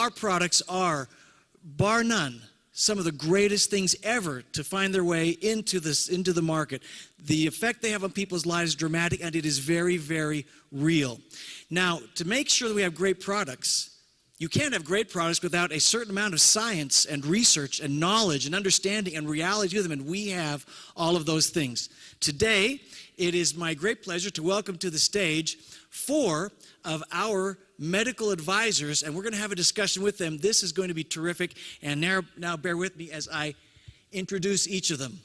our products are, bar none, some of the greatest things ever to find their way into the market. The effect they have on people's lives is dramatic, and it is very, very real. Now, to make sure that we have great products, you can't have great products without a certain amount of science and research and knowledge and understanding and reality to them, and we have all of those things. Today, it is my great pleasure to welcome to the stage 4 of our medical advisors, and we're going to have a discussion with them. This is going to be terrific, and now bear with me as I introduce each of them.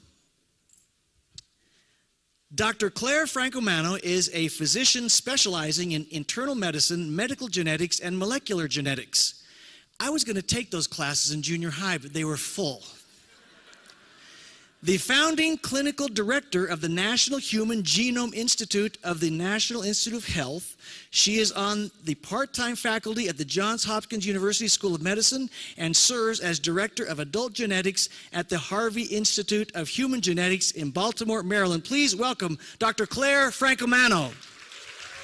Dr. Claire Francomano is a physician specializing in internal medicine, medical genetics, and molecular genetics. I was going to take those classes in junior high, but they were full. The founding clinical director of the National Human Genome Institute of the National Institute of Health. She is on the part-time faculty at the Johns Hopkins University School of Medicine and serves as director of adult genetics at the Harvey Institute of Human Genetics in Baltimore, Maryland. Please welcome Dr. Claire Francomano.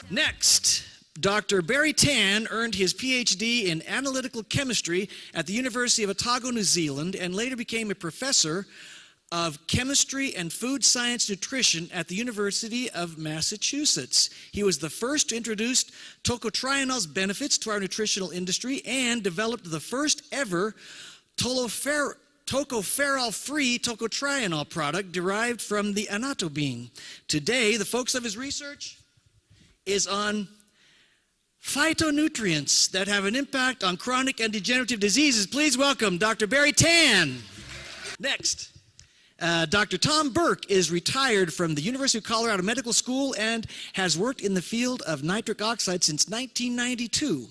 Next, Dr. Barry Tan earned his PhD in analytical chemistry at the University of Otago, New Zealand, and later became a professor of chemistry and food science nutrition at the University of Massachusetts. He was the first to introduce tocotrienol's benefits to our nutritional industry and developed the first ever tocopherol-free tocotrienol product derived from the annatto bean. Today, the focus of his research is on phytonutrients that have an impact on chronic and degenerative diseases. Please welcome Dr. Barry Tan. Next. Dr. Tom Burke is retired from the University of Colorado Medical School and has worked in the field of nitric oxide since 1992.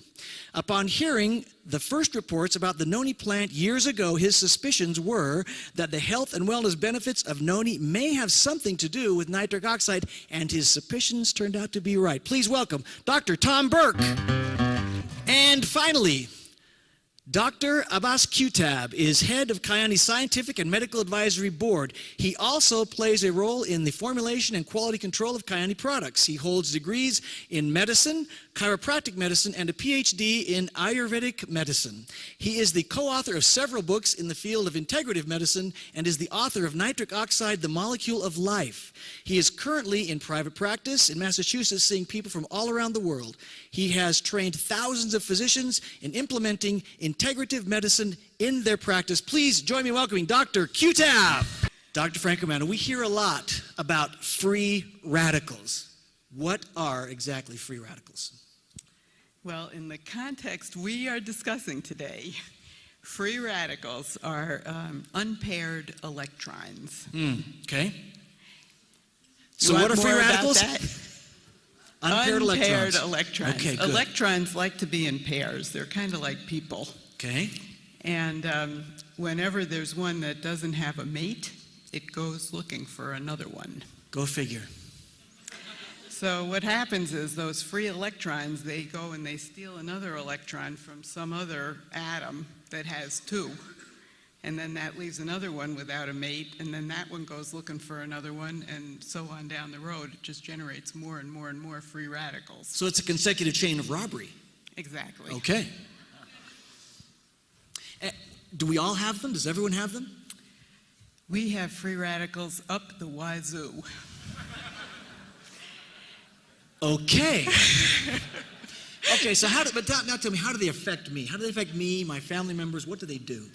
Upon hearing the first reports about the noni plant years ago, his suspicions were that the health and wellness benefits of noni may have something to do with nitric oxide, and his suspicions turned out to be right. Please welcome Dr. Tom Burke. And finally, Dr. Abbas Qutab is head of Kyani Scientific and Medical Advisory Board. He also plays a role in the formulation and quality control of Kyani products. He holds degrees in medicine, chiropractic medicine, and a PhD in Ayurvedic medicine. He is the co-author of several books in the field of integrative medicine and is the author of Nitric Oxide, the Molecule of Life. He is currently in private practice in Massachusetts, seeing people from all around the world. He has trained thousands of physicians in implementing integrative medicine in their practice. Please join me in welcoming Dr. Qutab. Dr. Francomano, we hear a lot about free radicals. What are exactly free radicals? Well, in the context we are discussing today, free radicals are unpaired electrons. Okay. So what are free radicals? Unpaired electrons. Okay, good. Electrons like to be in pairs. They're kind of like people. Okay. And whenever there's one that doesn't have a mate, it goes looking for another one. Go figure. So what happens is those free electrons, they go and they steal another electron from some other atom that has 2. And then that leaves another one without a mate, and then that one goes looking for another one, and so on down the road. It just generates more and more and more free radicals. So it's a consecutive chain of robbery. Exactly. Okay. Do we all have them? Does everyone have them? We have free radicals up the wazoo. Okay. Okay, so now tell me, how do they affect me? How do they affect me, my family members? What do they do?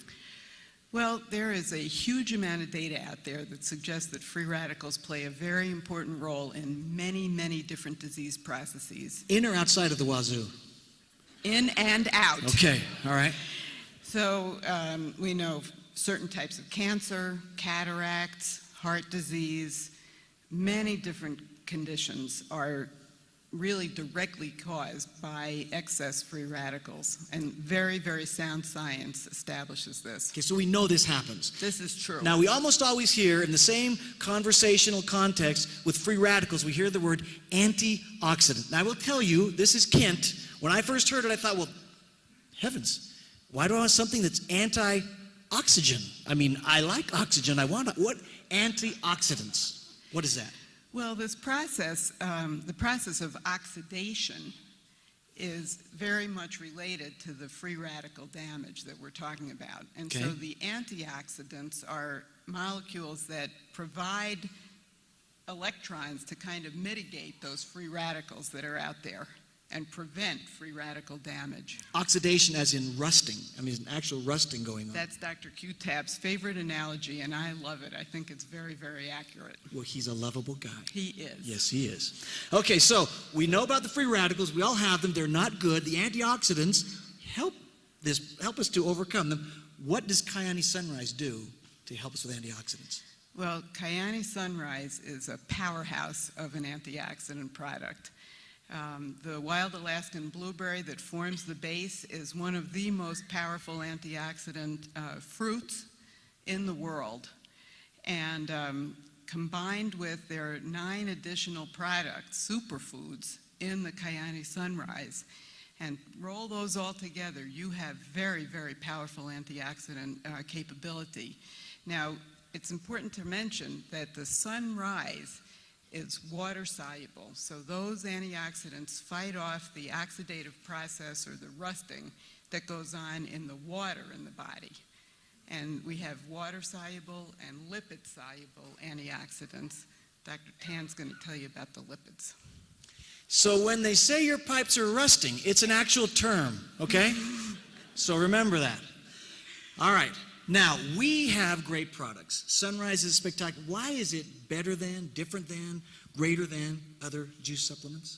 Well, there is a huge amount of data out there that suggests that free radicals play a very important role in many, many different disease processes. In or outside of the wazoo? In and out. Okay, all right. So we know certain types of cancer, cataracts, heart disease, many different conditions are really directly caused by excess free radicals, and very, very sound science establishes this. Okay, so we know this happens. This is true. Now, we almost always hear in the same conversational context with free radicals, we hear the word antioxidant. Now, I will tell you, this is Kent. When I first heard it, I thought, well, heavens, why do I want something that's anti-oxygen? I mean, I like oxygen. What antioxidants? What is that? Well, this process, the process of oxidation, is very much related to the free radical damage that we're talking about. And Okay. so the antioxidants are molecules that provide electrons to kind of mitigate those free radicals that are out there and prevent free radical damage. Oxidation as in rusting. I mean, there's an actual rusting going on. That's Dr. Q-Tap's favorite analogy, and I love it. I think it's very, very accurate. Well, he's a lovable guy. He is. Yes, he is. Okay, so we know about the free radicals. We all have them. They're not good. The antioxidants help us to overcome them. What does Kyani Sunrise do to help us with antioxidants? Well, Kyani Sunrise is a powerhouse of an antioxidant product. The wild Alaskan blueberry that forms the base is one of the most powerful antioxidant fruits in the world. And combined with their 9 additional products, superfoods, in the Kyani Sunrise, and roll those all together, you have very, very powerful antioxidant capability. Now, it's important to mention that the Sunrise is water soluble, so those antioxidants fight off the oxidative process or the rusting that goes on in the water in the body. And we have water soluble and lipid soluble antioxidants. Dr. Tan's going to tell you about the lipids. So when they say your pipes are rusting, it's an actual term, okay? So remember that. All right. Now, we have great products. Sunrise is spectacular. Why is it better than, different than, greater than other juice supplements?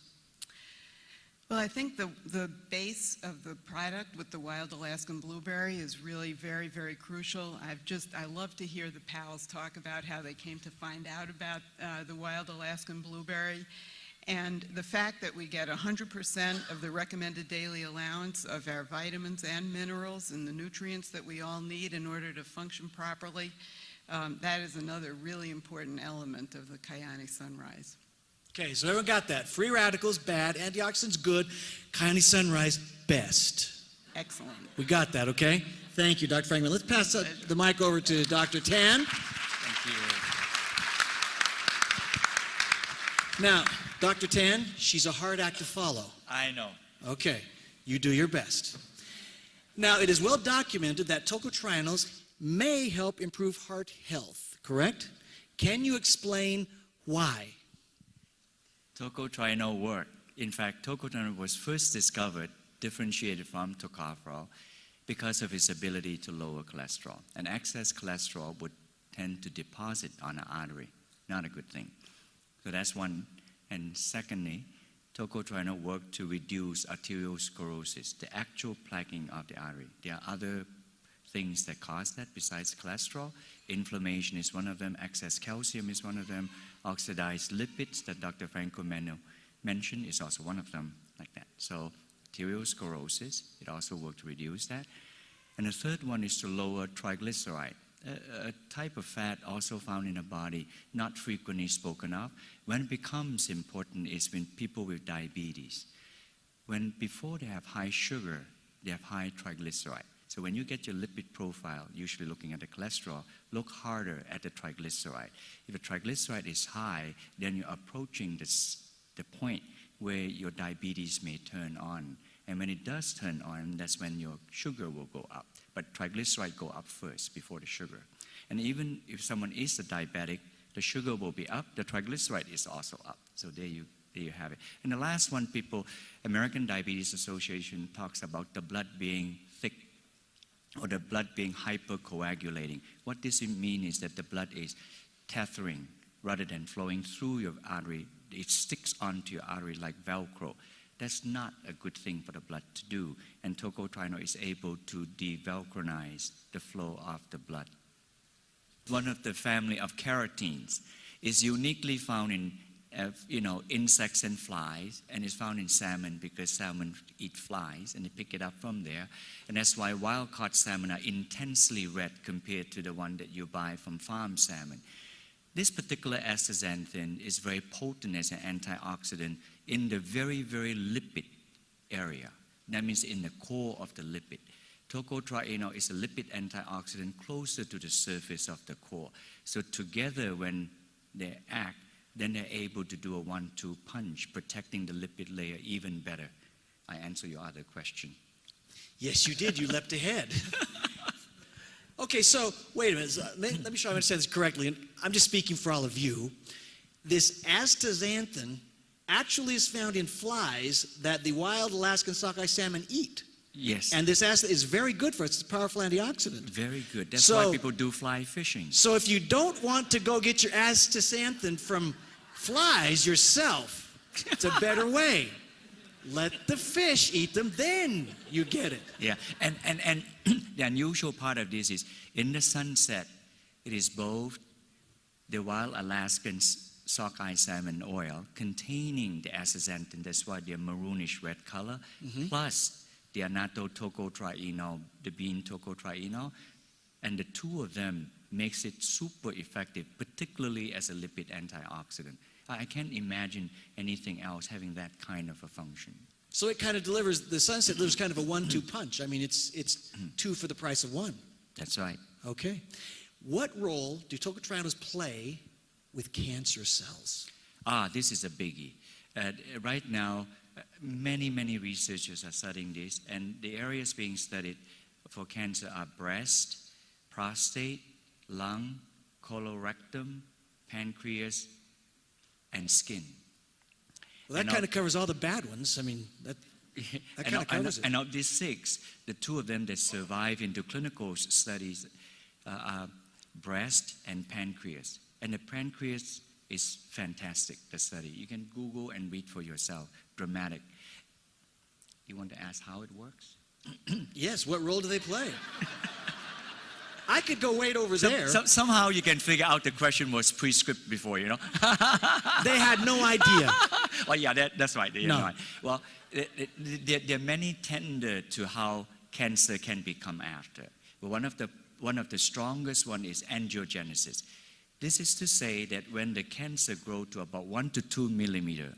Well, I think the base of the product with the wild Alaskan blueberry is really very, very crucial. I love to hear the pals talk about how they came to find out about the wild Alaskan blueberry. And the fact that we get 100% of the recommended daily allowance of our vitamins and minerals and the nutrients that we all need in order to function properly, that is another really important element of the Kyani Sunrise. Okay, so everyone got that. Free radicals, bad. Antioxidants, good. Kyani Sunrise, best. Excellent. We got that, okay? Thank you, Dr. Franklin. Let's pass the mic over to Dr. Tan. Thank you. Now, Dr. Tan, she's a hard act to follow. I know. Okay, you do your best. Now, it is well documented that tocotrienols may help improve heart health, correct? Can you explain why? Tocotrienol work. In fact, tocotrienol was first discovered, differentiated from tocopherol, because of its ability to lower cholesterol. And excess cholesterol would tend to deposit on an artery. Not a good thing. So that's one. And secondly, tocotrienol work to reduce arteriosclerosis, the actual plaquing of the artery. There are other things that cause that besides cholesterol. Inflammation is one of them, excess calcium is one of them, oxidized lipids that Dr. Franco mentioned is also one of them like that. So arteriosclerosis, it also works to reduce that. And the third one is to lower triglyceride, a type of fat also found in the body, not frequently spoken of. When it becomes important is when people with diabetes, before they have high sugar, they have high triglyceride. So when you get your lipid profile, usually looking at the cholesterol, look harder at the triglyceride. If the triglyceride is high, then you're approaching the point where your diabetes may turn on. And when it does turn on, that's when your sugar will go up. But triglyceride go up first before the sugar. And even if someone is a diabetic, the sugar will be up, the triglyceride is also up. So there you have it. And the last one, American Diabetes Association talks about the blood being thick or the blood being hypercoagulating. What this means is that the blood is tethering rather than flowing through your artery. It sticks onto your artery like Velcro. That's not a good thing for the blood to do. And tocotrienol is able to develcronize the flow of the blood. One of the family of carotenes is uniquely found in insects and flies, and it's found in salmon because salmon eat flies and they pick it up from there. And that's why wild-caught salmon are intensely red compared to the one that you buy from farm salmon. This particular astaxanthin is very potent as an antioxidant in the very, very lipid area. That means in the core of the lipid. Tocotrienol is a lipid antioxidant closer to the surface of the core. So together when they act, then they're able to do a 1-2 punch, protecting the lipid layer even better I answer your other question. Yes, you did. You leapt ahead. Okay, so wait a minute. Let me try to understand this correctly. And I'm just speaking for all of you. This astaxanthin actually is found in flies that the wild Alaskan sockeye salmon eat. Yes. And this acid is very good for us. It's a powerful antioxidant. Very good. That's So- why people do fly fishing. So if you don't want to go get your astaxanthin from flies yourself, it's a better way. Let the fish eat them, then you get it. Yeah, and the unusual part of this is in the sunset, it is both the wild Alaskan sockeye salmon oil containing the astaxanthin, that's why they're maroonish red color, plus the annatto-tocotrienol, the bean tocotrienol, and the two of them makes it super effective, particularly as a lipid antioxidant. I can't imagine anything else having that kind of a function. So it kind of delivers, the sunset delivers kind of a 1-2 punch. I mean, it's two for the price of one. That's right. Okay. What role do tocotrienols play with cancer cells? This is a biggie. Right now, many researchers are studying this, and the areas being studied for cancer are breast, prostate, lung, colorectum, pancreas, and skin. Well, that kind of covers all the bad ones. I mean, that kind of covers it. And of these 6, the 2 of them that survive into clinical studies are breast and pancreas. And the pancreas is fantastic, the study. You can Google and read for yourself. Dramatic. You want to ask how it works? Yes, what role do they play? I could go wait over there. Somehow you can figure out the question was pre-scripted before, you know? They had no idea. Well, yeah, that's right. They had No. no idea. Well, there are many tender to how cancer can become after. But one of the strongest one is angiogenesis. This is to say that when the cancer grows to about 1 to 2 millimeter,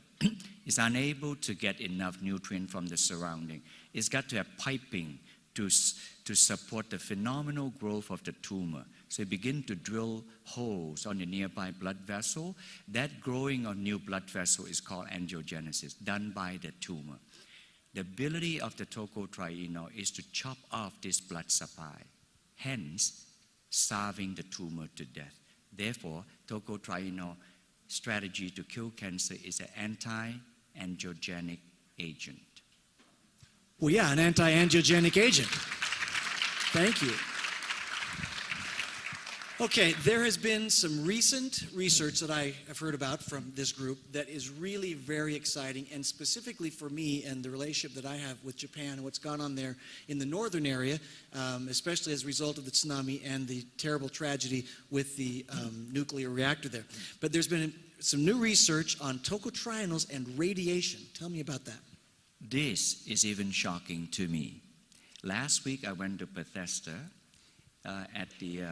it's unable to get enough nutrient from the surrounding. It's got to have piping to support the phenomenal growth of the tumor. So you begin to drill holes on the nearby blood vessel. That growing of new blood vessel is called angiogenesis, done by the tumor. The ability of the tocotrienol is to chop off this blood supply, hence starving the tumor to death. Therefore, tocotrienol strategy to kill cancer is an anti-angiogenic agent. Well, yeah, an anti-angiogenic agent. Thank you. Okay, there has been some recent research that I have heard about from this group that is really very exciting, and specifically for me and the relationship that I have with Japan and what's gone on there in the northern area, especially as a result of the tsunami and the terrible tragedy with the nuclear reactor there. But there's been some new research on tocotrienols and radiation. Tell me about that. This is even shocking to me. Last week I went to Bethesda at the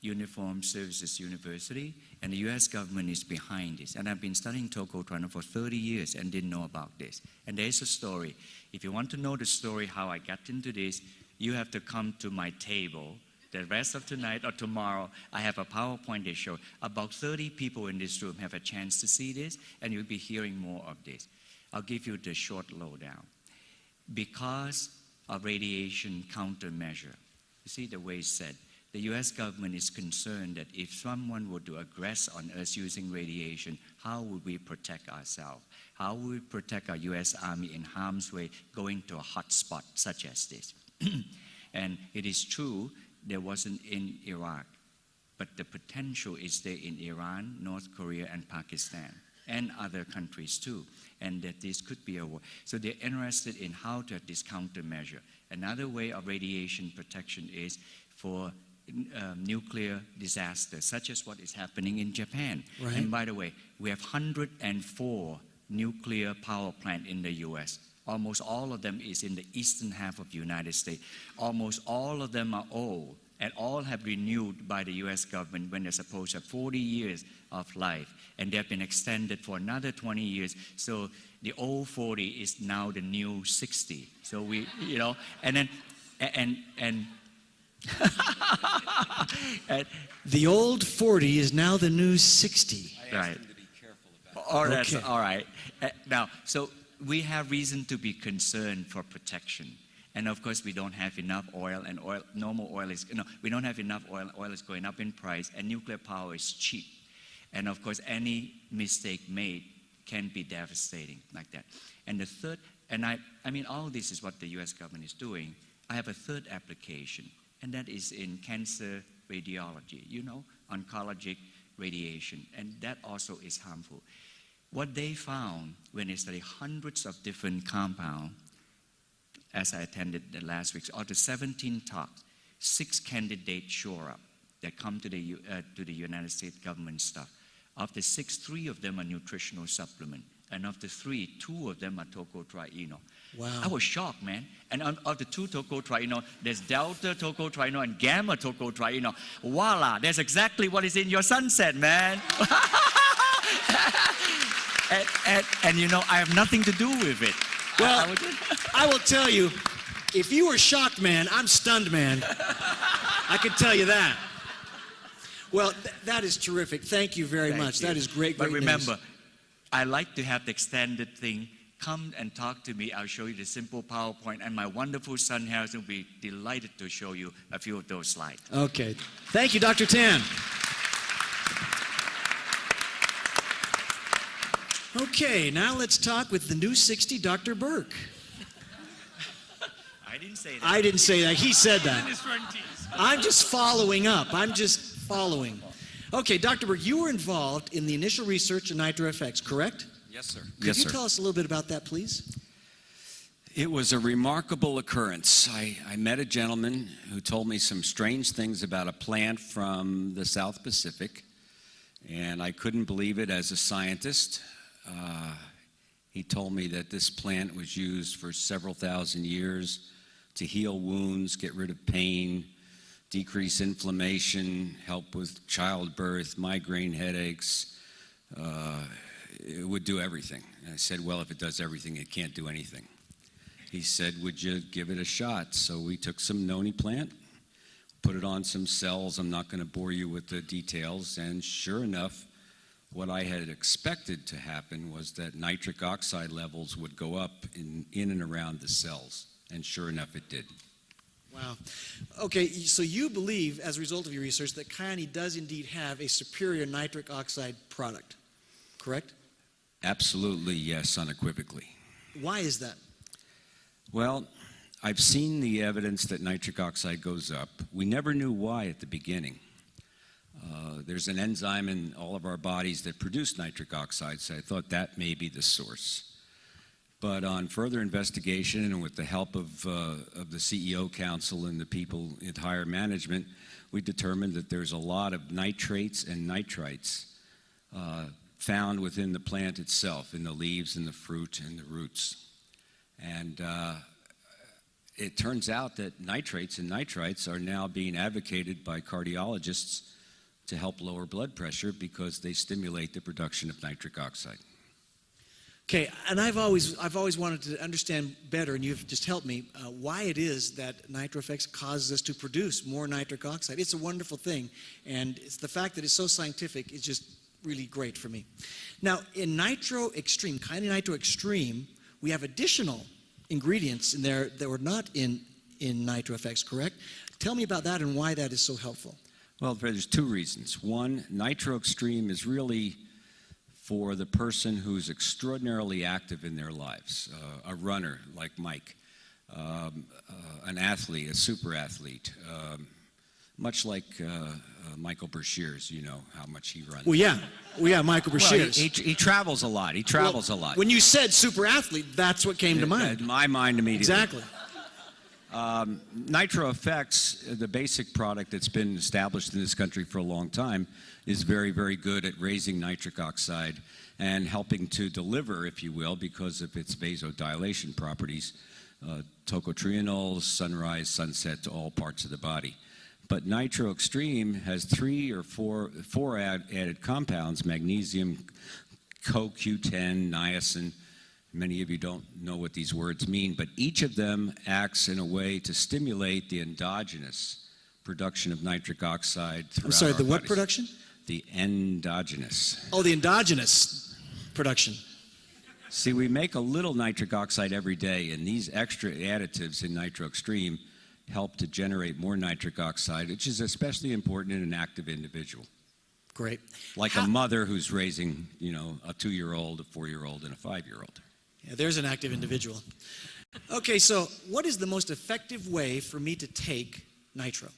Uniformed Services University, and the US government is behind this. And I've been studying tocotrienol for 30 years and didn't know about this. And there's a story. If you want to know the story how I got into this, you have to come to my table. The rest of tonight or tomorrow, I have a PowerPoint that shows about 30 people in this room have a chance to see this, and you'll be hearing more of this. I'll give you the short lowdown. Because of radiation countermeasure, you see the way it's said, the US government is concerned that if someone were to aggress on us using radiation, how would we protect ourselves? How would we protect our US Army in harm's way going to a hot spot such as this? And it is true, there wasn't in Iraq, but the potential is there in Iran, North Korea, and Pakistan, and other countries too, and that this could be a war. So they're interested in how to have this countermeasure. Another way of radiation protection is for nuclear disasters, such as what is happening in Japan. Right. And by the way, we have 104 nuclear power plants in the US. Almost all of them is in the eastern half of the United States. Almost all of them are old, and all have renewed by the US government when they're supposed to have 40 years of life. And they have been extended for another 20 years. So the old 40 is now the new 60. So we, you know, and then, and The old 40 is now the new 60. right. Him to be careful about Oh, that's Okay. all right. Now, so we have reason to be concerned for protection. And of course, we don't have enough oil, and normal oil is, we don't have enough oil. Oil is going up in price, and nuclear power is cheap. And of course, any mistake made can be devastating like that. And the third, and I mean, all this is what the US government is doing. I have a third application, and that is in cancer radiology, oncologic radiation, and that also is harmful. What they found when they studied hundreds of different compounds, as I attended the last week, out of 17 talks, 6 candidates show up that come to the United States government stuff. Of the 6, 3 of them are nutritional supplement. And of the 3, 2 of them are tocotrienol. Wow. I was shocked, man. And of the 2 tocotrienol, there's delta tocotrienol and gamma tocotrienol. Voila, that's exactly what is in your sunset, man. and I have nothing to do with it. Well, I will tell you, if you were shocked, man, I'm stunned, man. I can tell you that. Well, that is terrific. Thank you very much. That is great But remember, news. I like to have the extended thing. Come and talk to me. I'll show you the simple PowerPoint, and my wonderful son Harrison will be delighted to show you a few of those slides. Okay. Thank you, Dr. Tan. Okay, now let's talk with the new 60, Dr. Burke. I didn't say that. I didn't say that. He said that. I'm just following up. I'm just following. Okay, Dr. Burke, you were involved in the initial research of NitroFX, correct? Yes, sir. Could you tell us a little bit about that, please? It was a remarkable occurrence. I met a gentleman who told me some strange things about a plant from the South Pacific, and I couldn't believe it as a scientist. He told me that this plant was used for several thousand years to heal wounds, get rid of pain, decrease inflammation, help with childbirth, migraine headaches. It would do everything. And I said, well, if it does everything, it can't do anything. He said, would you give it a shot? So we took some noni plant, put it on some cells. I'm not going to bore you with the details. And sure enough, what I had expected to happen was that nitric oxide levels would go up in and around the cells. And sure enough, it did. Wow. Okay, so you believe, as a result of your research, that Kyani does indeed have a superior nitric oxide product, correct? Absolutely, yes, unequivocally. Why is that? Well, I've seen the evidence that nitric oxide goes up. We never knew why at the beginning. There's an enzyme in all of our bodies that produce nitric oxide, so I thought that may be the source. But on further investigation and with the help of the CEO Council and the people in higher management, we determined that there's a lot of nitrates and nitrites found within the plant itself, in the leaves and the fruit and the roots. And it turns out that nitrates and nitrites are now being advocated by cardiologists to help lower blood pressure because they stimulate the production of nitric oxide. Okay, and I've always wanted to understand better, and you've just helped me, why it is that NitroFX causes us to produce more nitric oxide. It's a wonderful thing, and it's the fact that it's so scientific is just really great for me. Now, in Nitro Extreme, Kyani Nitro Extreme, we have additional ingredients in there that were not in NitroFX, correct? Tell me about that and why that is so helpful. Well, there's 2 reasons. One, Nitro Extreme is really for the person who's extraordinarily active in their lives, a runner like Mike, an athlete, a super athlete, much like Michael Breshears, you know how much he runs. Well, yeah, Michael Breshears. Well, he travels a lot. He travels a lot. When you said super athlete, that's what came to mind. My mind immediately. Exactly. NitroFX, the basic product that's been established in this country for a long time, is very, very good at raising nitric oxide and helping to deliver, if you will, because of its vasodilation properties, tocotrienols, Sunrise, Sunset to all parts of the body. But Nitro Extreme has 3 or 4 added compounds: magnesium, CoQ10, niacin. Many of you don't know what these words mean, but each of them acts in a way to stimulate the endogenous production of nitric oxide throughout I'm sorry, our the what bodies. production? The endogenous. Oh, the endogenous production. See, we make a little nitric oxide every day, and these extra additives in Nitro Extreme help to generate more nitric oxide, which is especially important in an active individual. Great. Like a mother who's raising, a 2-year-old, a 4-year-old, and a 5-year-old. Yeah, there's an active individual. Okay, so what is the most effective way for me to take Nitro?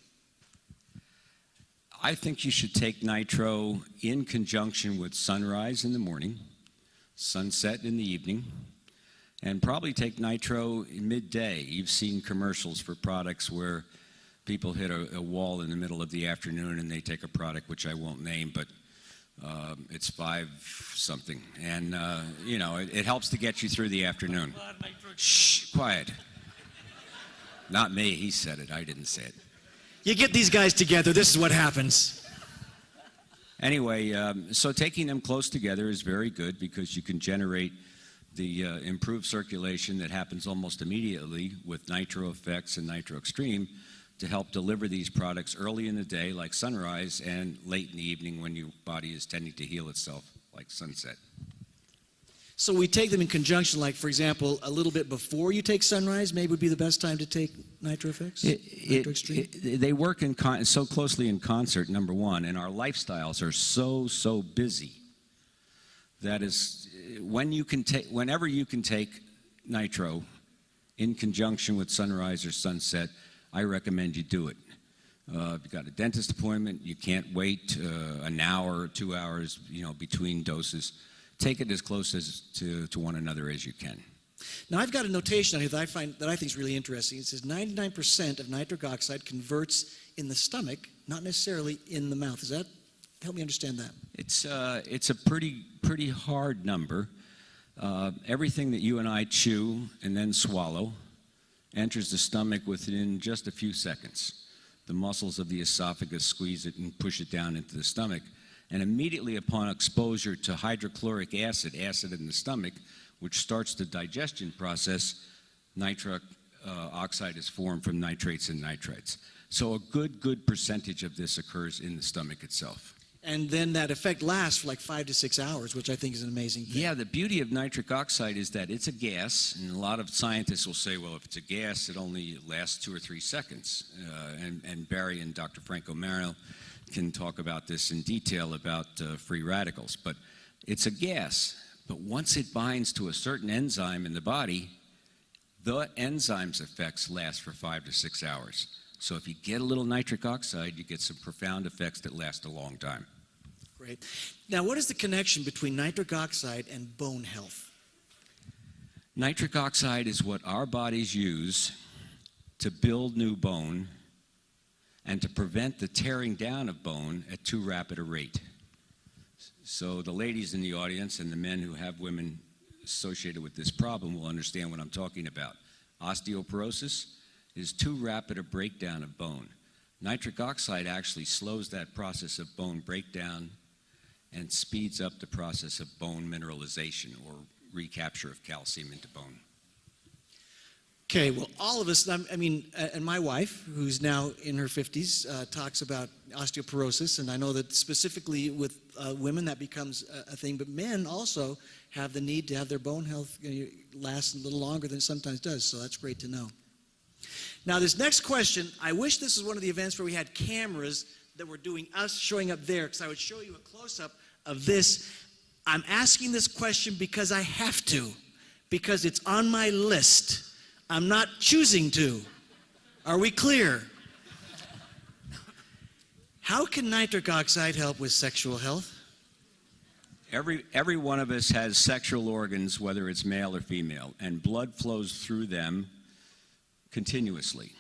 I think you should take Nitro in conjunction with sunrise in the morning, sunset in the evening, and probably take Nitro in midday. You've seen commercials for products where people hit a wall in the middle of the afternoon and they take a product which I won't name, but it's 5-something. And, it helps to get you through the afternoon. Shh, quiet. Not me, he said it, I didn't say it. You get these guys together, this is what happens. Anyway, so taking them close together is very good because you can generate the improved circulation that happens almost immediately with Nitro Effects and Nitro Extreme to help deliver these products early in the day, like sunrise, and late in the evening when your body is tending to heal itself, like sunset. So we take them in conjunction, like, for example, a little bit before you take sunrise, maybe would be the best time to take Nitro Effects? Nitro Extreme? They work so closely in concert, number one, and our lifestyles are so busy. That is, whenever you can take Nitro in conjunction with sunrise or sunset, I recommend you do it. If you've got a dentist appointment, you can't wait an hour or 2 hours, between doses. Take it as close to one another as you can. Now, I've got a notation on here that I think is really interesting. It says 99% of nitric oxide converts in the stomach, not necessarily in the mouth. Help me understand that. It's a pretty hard number. Everything that you and I chew and then swallow enters the stomach within just a few seconds. The muscles of the esophagus squeeze it and push it down into the stomach. And immediately upon exposure to hydrochloric acid in the stomach, which starts the digestion process, nitric oxide is formed from nitrates and nitrites. So a good percentage of this occurs in the stomach itself. And then that effect lasts for like 5 to 6 hours, which I think is an amazing thing. Yeah, the beauty of nitric oxide is that it's a gas, and a lot of scientists will say, well, if it's a gas, it only lasts 2 or 3 seconds. And Barry and Dr. Franco Marino can talk about this in detail about free radicals. But it's a gas. But once it binds to a certain enzyme in the body, the enzyme's effects last for 5 to 6 hours. So if you get a little nitric oxide, you get some profound effects that last a long time. Great. Now, what is the connection between nitric oxide and bone health? Nitric oxide is what our bodies use to build new bone and to prevent the tearing down of bone at too rapid a rate. So the ladies in the audience and the men who have women associated with this problem will understand what I'm talking about. Osteoporosis is too rapid a breakdown of bone. Nitric oxide actually slows that process of bone breakdown and speeds up the process of bone mineralization or recapture of calcium into bone. Okay, well, all of us, and my wife, who's now in her 50s, talks about osteoporosis, and I know that specifically with women that becomes a thing, but men also have the need to have their bone health last a little longer than it sometimes does, so that's great to know. Now, this next question, I wish this was one of the events where we had cameras that were doing us showing up there, because I would show you a close-up of this. I'm asking this question because I have to, because it's on my list. I'm not choosing to. Are we clear? How can nitric oxide help with sexual health? Every one of us has sexual organs, whether it's male or female, and blood flows through them continuously.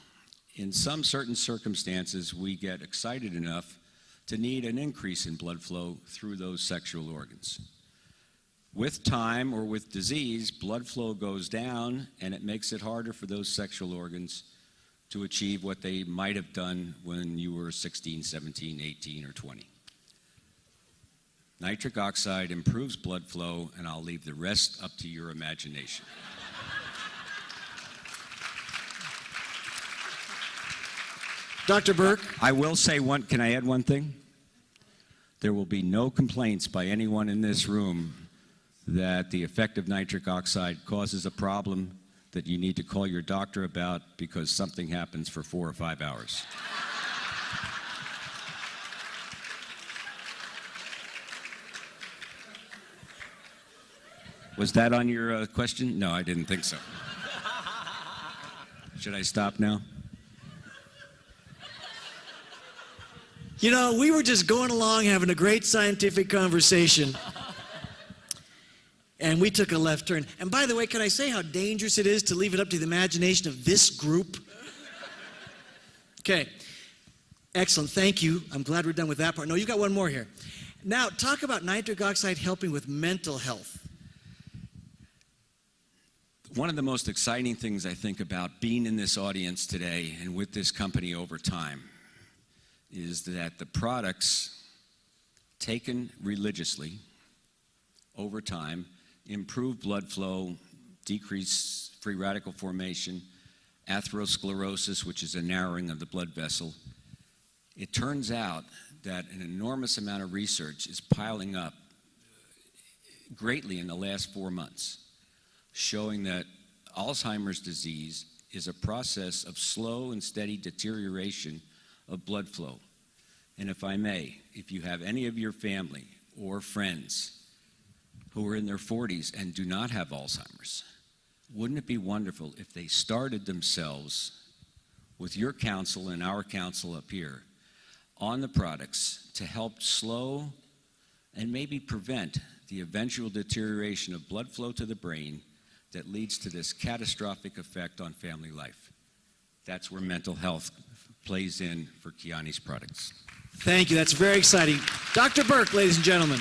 In some certain circumstances, we get excited enough to need an increase in blood flow through those sexual organs. With time or with disease, blood flow goes down, and it makes it harder for those sexual organs to achieve what they might have done when you were 16, 17, 18, or 20. Nitric oxide improves blood flow, and I'll leave the rest up to your imagination. Dr. Burke? I will say can I add one thing? There will be no complaints by anyone in this room that the effect of nitric oxide causes a problem that you need to call your doctor about because something happens for 4 or 5 hours. Was that on your question? No, I didn't think so. Should I stop now? You know, we were just going along having a great scientific conversation. And we took a left turn. And by the way, can I say how dangerous it is to leave it up to the imagination of this group? Okay. Excellent. Thank you. I'm glad we're done with that part. No, you got one more here. Now, talk about nitric oxide helping with mental health. One of the most exciting things I think about being in this audience today and with this company over time is that the products taken religiously over time improve blood flow, decrease free radical formation, atherosclerosis, which is a narrowing of the blood vessel. It turns out that an enormous amount of research is piling up greatly in the last 4 months, showing that Alzheimer's disease is a process of slow and steady deterioration of blood flow. And if I may, if you have any of your family or friends who are in their 40s and do not have Alzheimer's, wouldn't it be wonderful if they started themselves with your counsel and our counsel up here on the products to help slow and maybe prevent the eventual deterioration of blood flow to the brain that leads to this catastrophic effect on family life. That's where mental health plays in for Kyani's products. Thank you. That's very exciting. Dr. Burke, ladies and gentlemen.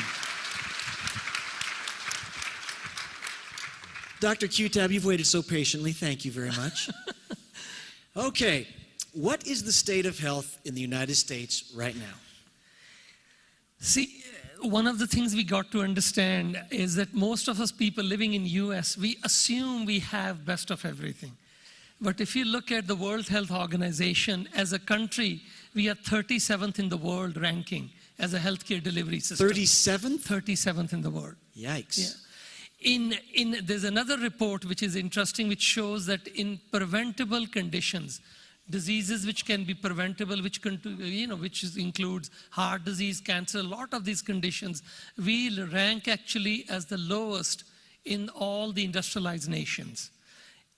Dr. Q-Tab, you've waited so patiently. Thank you very much. Okay. What is the state of health in the United States right now? See, one of the things we got to understand is that most of us people living in US, we assume we have best of everything. But if you look at the World Health Organization, as a country, we are 37th in the world ranking as a healthcare delivery system. 37th? 37th in the world. Yikes. Yeah. There's another report which is interesting, which shows that in preventable conditions, diseases which can be preventable, which includes heart disease, cancer, a lot of these conditions, we rank actually as the lowest in all the industrialized nations.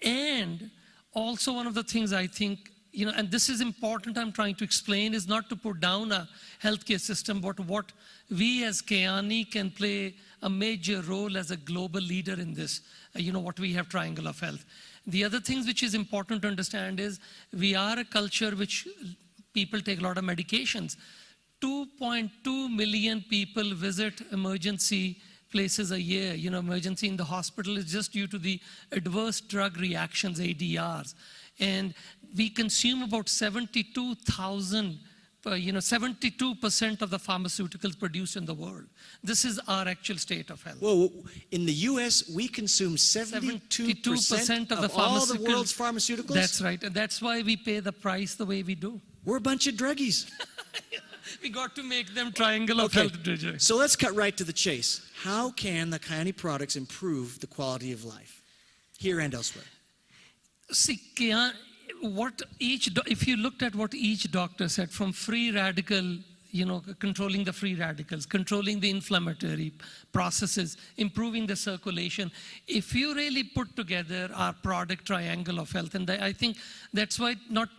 And also one of the things I think, and this is important I'm trying to explain, is not to put down a healthcare system, but what we as Kyani can play a major role as a global leader in this, what we have Triangle of Health. The other things which is important to understand is we are a culture which people take a lot of medications. 2.2 million people visit emergency places a year. Emergency in the hospital is just due to the adverse drug reactions, ADRs. And we consume about 72% of the pharmaceuticals produced in the world. This is our actual state of health. Well, in the U.S., we consume 72% of all the world's pharmaceuticals? That's right. And that's why we pay the price the way we do. We're a bunch of druggies. We got to make them Triangle of Health. So let's cut right to the chase. How can the Kyani products improve the quality of life here and elsewhere? See, if you looked at what each doctor said, from free radical, controlling the free radicals, controlling the inflammatory processes, improving the circulation, if you really put together our product Triangle of Health, and I think that's why not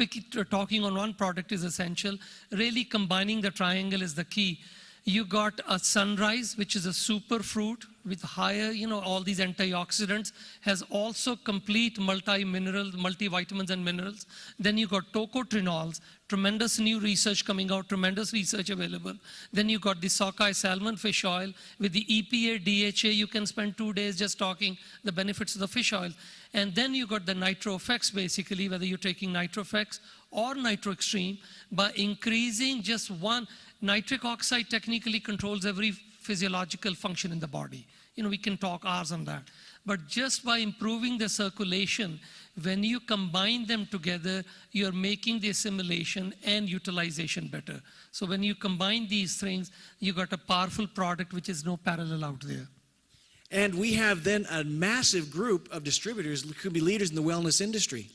talking on one product is essential, really combining the triangle is the key. You got a Sunrise, which is a super fruit with higher, all these antioxidants, has also complete multi-minerals, multivitamins and minerals. Then you got tocotrienols, tremendous new research coming out, tremendous research available. Then you got the sockeye salmon fish oil. With the EPA, DHA, you can spend 2 days just talking the benefits of the fish oil. And then you got the Nitro effects, basically, whether you're taking Nitro effects or Nitro Extreme, by increasing just one. Nitric oxide technically controls every physiological function in the body. We can talk hours on that. But just by improving the circulation, when you combine them together, you're making the assimilation and utilization better. So when you combine these things, you got a powerful product which is no parallel out there. And we have then a massive group of distributors who could be leaders in the wellness industry.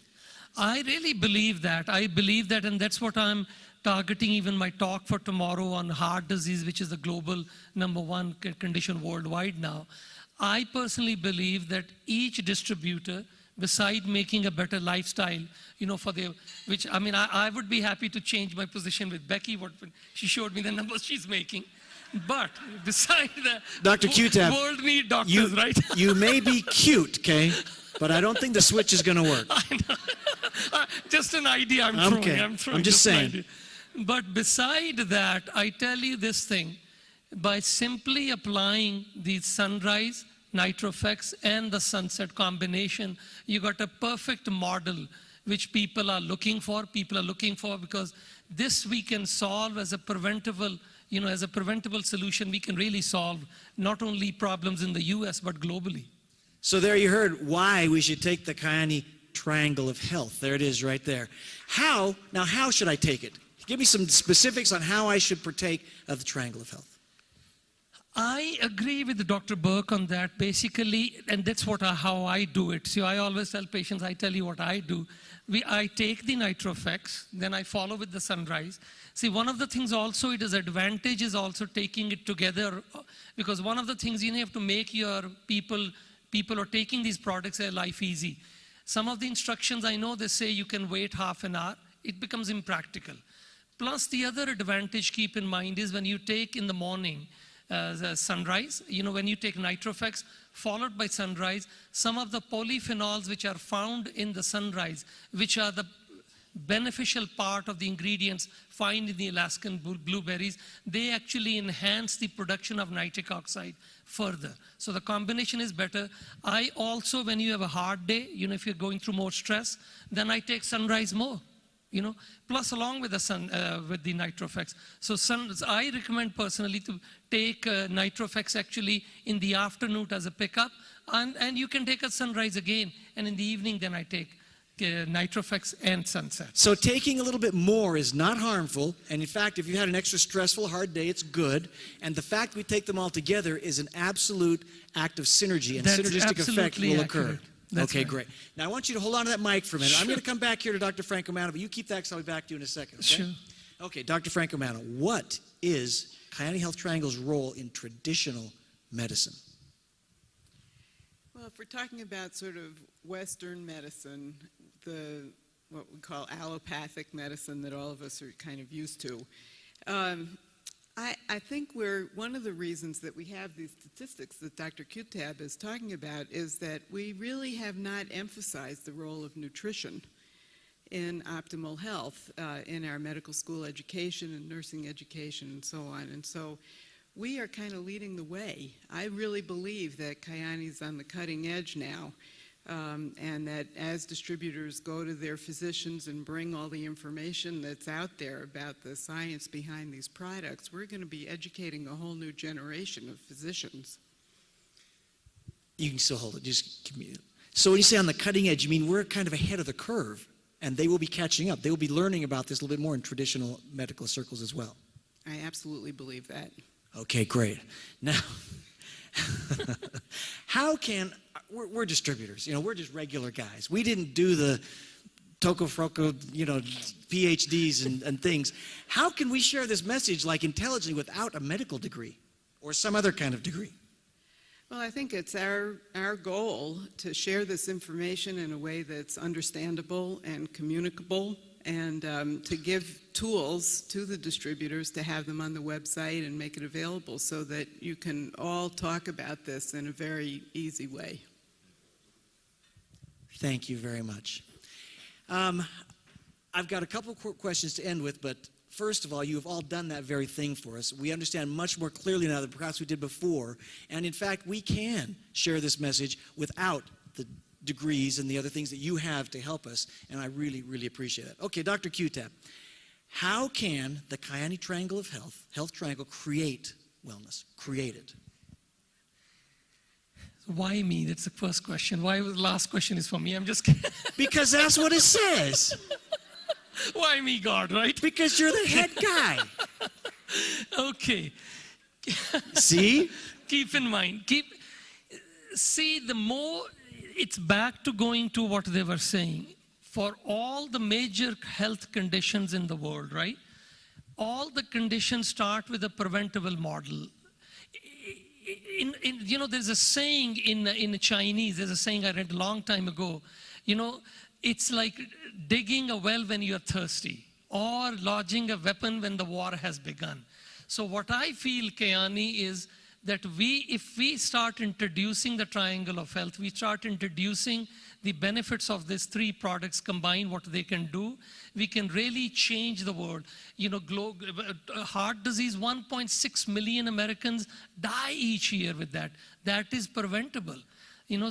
I really believe that. I believe that, and that's what I'm targeting even my talk for tomorrow on heart disease, which is the global #1 condition worldwide now. I personally believe that each distributor, beside making a better lifestyle, for their, which, I mean, I would be happy to change my position with Becky, when she showed me the numbers she's making. But beside that, Dr. Q-Tap, world need doctors, right? You may be cute, okay? But I don't think the switch is going to work. I know. Just an idea I'm throwing. Okay. I'm just saying. But beside that, I tell you this thing. By simply applying the Sunrise, NitroFX, and the Sunset combination, you got a perfect model which people are looking for. People are looking for because this we can solve as a preventable, as a preventable solution. We can really solve not only problems in the US, but globally. So there you heard why we should take the Kyani Triangle of Health. There it is right there. How should I take it? Give me some specifics on how I should partake of the Triangle of Health. I agree with Dr. Burke on that, basically, and that's how I do it. So I always tell patients, I tell you what I do. I take the NitroFX, then I follow with the Sunrise. See, one of the things also, it is advantage is also taking it together, because one of the things you have to make your people who are taking these products their life easy. Some of the instructions I know, they say you can wait half an hour. It becomes impractical. Plus, the other advantage, keep in mind, is when you take in the morning, the Sunrise, when you take NitroFX, followed by Sunrise, some of the polyphenols which are found in the Sunrise, which are the beneficial part of the ingredients found in the Alaskan blueberries, they actually enhance the production of nitric oxide further. So the combination is better. I also, when you have a hard day, if you're going through more stress, then I take Sunrise more. Plus along with the NitroFX. So I recommend personally to take NitroFX actually in the afternoon as a pickup, and you can take a Sunrise again, and in the evening then I take NitroFX and Sunset. So taking a little bit more is not harmful, and in fact, if you had an extra stressful, hard day, it's good, and the fact we take them all together is an absolute act of synergy, and That's synergistic effect will occur. accurate. That's okay, right. great. Now I want you to hold on to that mic for a minute. Sure. I'm going to come back here to Dr. Franco Manno, but you keep that because I'll be back to you in a second. Okay? Sure. Okay, Dr. Franco Manno, what is Kyani Health Triangle's role in traditional medicine? Well, if we're talking about sort of Western medicine, what we call allopathic medicine that all of us are kind of used to, I think one of the reasons that we have these statistics that Dr. Q-Tab is talking about is that we really have not emphasized the role of nutrition in optimal health in our medical school education and nursing education and so on. And so we are kind of leading the way. I really believe that Kyani's on the cutting edge now. And that as distributors go to their physicians and bring all the information that's out there about the science behind these products, we're going to be educating a whole new generation of physicians. You can still hold it. Just give me. So when you say on the cutting edge, you mean we're kind of ahead of the curve, and they will be catching up. They will be learning about this a little bit more in traditional medical circles as well. I absolutely believe that. Okay, great. Now, how can we're distributors? We're just regular guys. We didn't do the Tocofroco, PhDs and things. How can we share this message like intelligently without a medical degree or some other kind of degree? Well, I think it's our goal to share this information in a way that's understandable and communicable, and to give tools to the distributors to have them on the website and make it available so that you can all talk about this in a very easy way. Thank you very much. I've got a couple of questions to end with, but first of all, you have all done that very thing for us. We understand much more clearly now than perhaps we did before, and in fact, we can share this message without the degrees and the other things that you have to help us, and I really, really appreciate that. Okay, Dr. Q-Tap, how can the Kyani Triangle of Health Triangle, create wellness, create it? Why me? That's the first question. Why the last question is for me? I'm just kidding. Because that's what it says. Why me, God, right? Because you're the head guy. Okay. See? Keep in mind, See, the more, it's back to going to what they were saying. For all the major health conditions in the world, right? All the conditions start with a preventable model. There's a saying in Chinese, there's a saying I read a long time ago, it's like digging a well when you're thirsty or lodging a weapon when the war has begun. So what I feel, Kyani, is that if we start introducing the triangle of health, we start introducing the benefits of these three products combined, what they can do, we can really change the world. Heart disease, 1.6 million Americans die each year with that. That is preventable.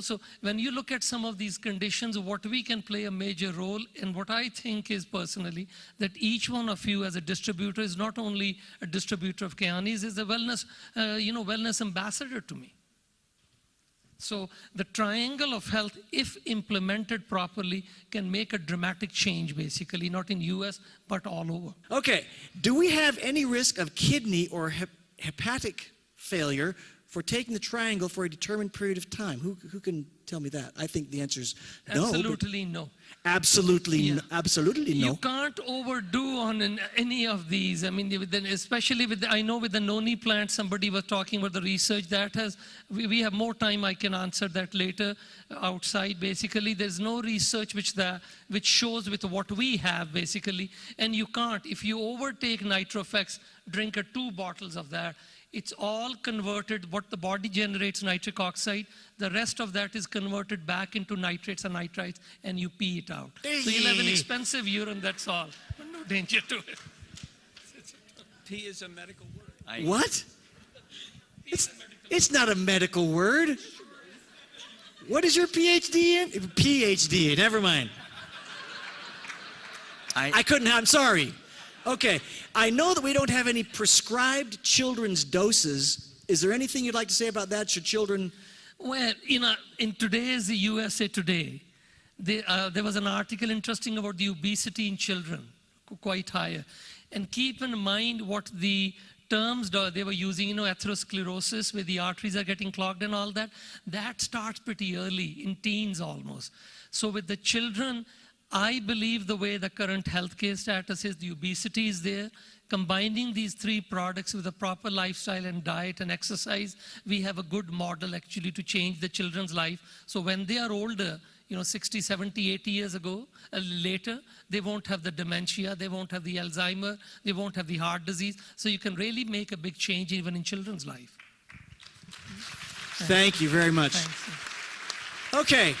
So when you look at some of these conditions, what we can play a major role, and what I think is personally, that each one of you as a distributor is not only a distributor of Kyani's, is a wellness ambassador to me. So the triangle of health, if implemented properly, can make a dramatic change, basically, not in US, but all over. Okay, do we have any risk of kidney or hepatic failure for taking the triangle for a determined period of time? Who can tell me that? I think the answer is no. Absolutely no. Absolutely, absolutely no. You can't overdo on any of these. I mean, especially I know with the noni plant, somebody was talking about the research that has, we have more time, I can answer that later outside. Basically, there's no research which shows with what we have, basically. And you can't, if you overtake NitroFX, drink 2 bottles of that, it's all converted, what the body generates nitric oxide, the rest of that is converted back into nitrates and nitrites, and you pee it out. So you'll have an expensive urine, that's all. But no danger to it. Pee is a medical word. What? It's not a medical word. What is your PhD in? PhD, never mind. I couldn't have, I'm sorry. Okay, I know that we don't have any prescribed children's doses. Is there anything you'd like to say about that? Should children... Well, in today's USA Today, there was an article interesting about the obesity in children, quite higher. And keep in mind what the terms they were using, atherosclerosis, where the arteries are getting clogged and all that. That starts pretty early, in teens almost. So with the children, I believe the way the current healthcare status is, the obesity is there. Combining these 3 products with a proper lifestyle and diet and exercise, we have a good model actually to change the children's life. So when they are older, 60, 70, 80 years later, they won't have the dementia, they won't have the Alzheimer, they won't have the heart disease. So you can really make a big change even in children's life. Thank you very much. Thanks. Okay.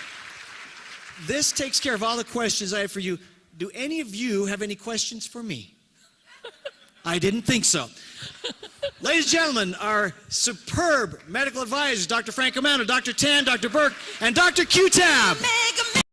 This takes care of all the questions I have for you. Do any of you have any questions for me? I didn't think so. Ladies and gentlemen, our superb medical advisors, Dr. Frank Amano, Dr. Tan, Dr. Burke, and Dr. Q-Tab.